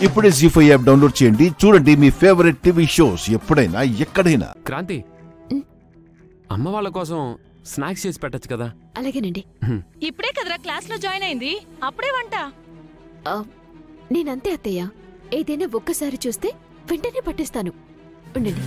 ఇప్పుడే జీ5 app download చేయండి. చూడండి మీ ఫేవరెట్ టీవీ షోస్ ఎప్పుడైనా ఎక్కడైనా. క్రాంతి, అమ్మ వాళ్ళ కోసం స్నాక్స్ చేసి పెట్టచ్చు కదా? అలాగేనండి. ఇప్పుడే కదరా క్లాస్ లో జాయిన్ అయింది, అప్పుడే వంట? నేనంతే అత్తయ్య, ఏదైనా ఒక్కసారి చూస్తే వెంటనే పట్టిస్తాను. ఉండండి.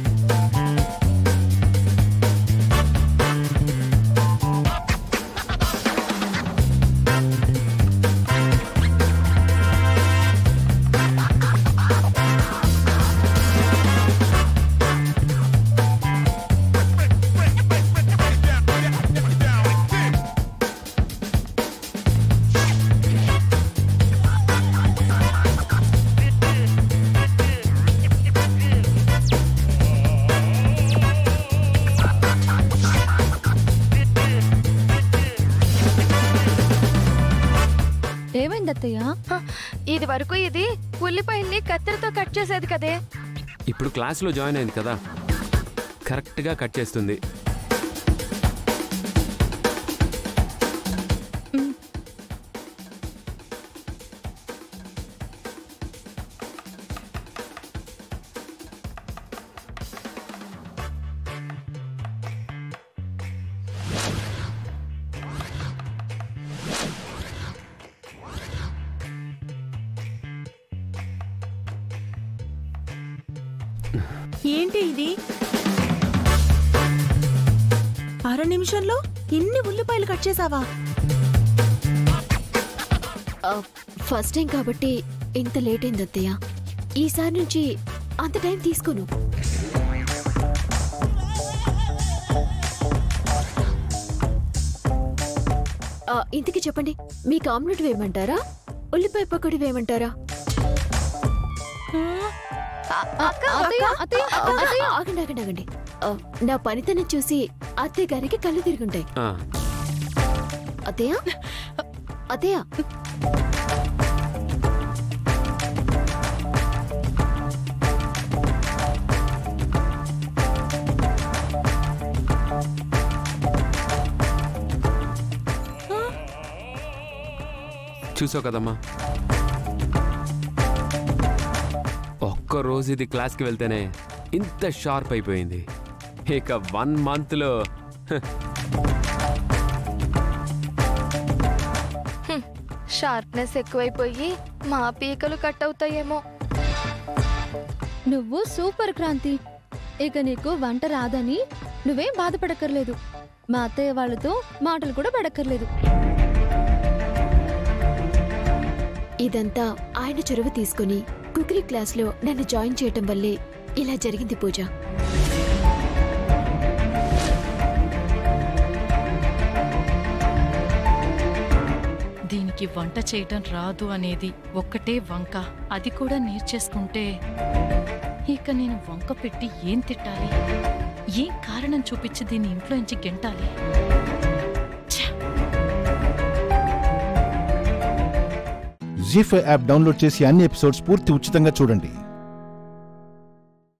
ఇది వరకు ఇది ఉల్లిపాయల్ని కత్తెరతో కట్ చేసేది కదే. ఇప్పుడు క్లాస్ లో జాయిన్ అయింది కదా, కరెక్ట్ గా కట్ చేస్తుంది. ఏంటి ఇది? అర నిమిషంలో ఇన్ని ఉల్లిపాయలు కట్ చేసావా? ఫస్ట్ టైం కాబట్టి ఇంత లేట్ అయింది అత్తయ్య. ఈసారి నుంచి అంత టైం తీసుకోను. ఇంతకీ చెప్పండి, మీకు ఆమ్లెట్ వేయమంటారా, ఉల్లిపాయ పకోడీ వేయమంటారా? ఆగండి ఆగండి ఆగండి. నా పనితనం చూసి అత్తయ్య గారికి కళ్ళు తిరుగుంటాయి. అత్తయ్య అత్తయ్య, చూసావు కదమ్మా, ఒక్కరోజు ఇది క్లాస్కి వెళ్తేనే ఇంత షార్ప్ అయిపోయింది. ఇక 1 month లో షార్ప్నెస్ ఎక్కువైపోయి మా పీకలు కట్ అవుతాయేమో. నువ్వు సూపర్ క్రాంతి. ఇక నీకు వంట రాదని నువ్వేం బాధపడక్కర్లేదు. మా అత్తయ్య వాళ్ళతో మాటలు కూడా పడక్కర్లేదు. ఇదంతా ఆయన చొరవ తీసుకుని కుకింగ్ క్లాస్ లో నన్ను జాయిన్ చేయటం వల్లే ఇలా జరిగింది పూజ. దీనికి వంట చేయటం రాదు అనేది ఒక్కటే వంక, అది కూడా నేర్చేసుకుంటే ఇక నేను వంక పెట్టి ఏం తిట్టాలి, ఏం కారణం చూపించి దీన్ని ఇంట్లో నుంచి గెంటాలి? జీ5 యాప్ డౌన్లోడ్ చేసి అన్ని ఎపిసోడ్స్ పూర్తి ఉచితంగా చూడండి.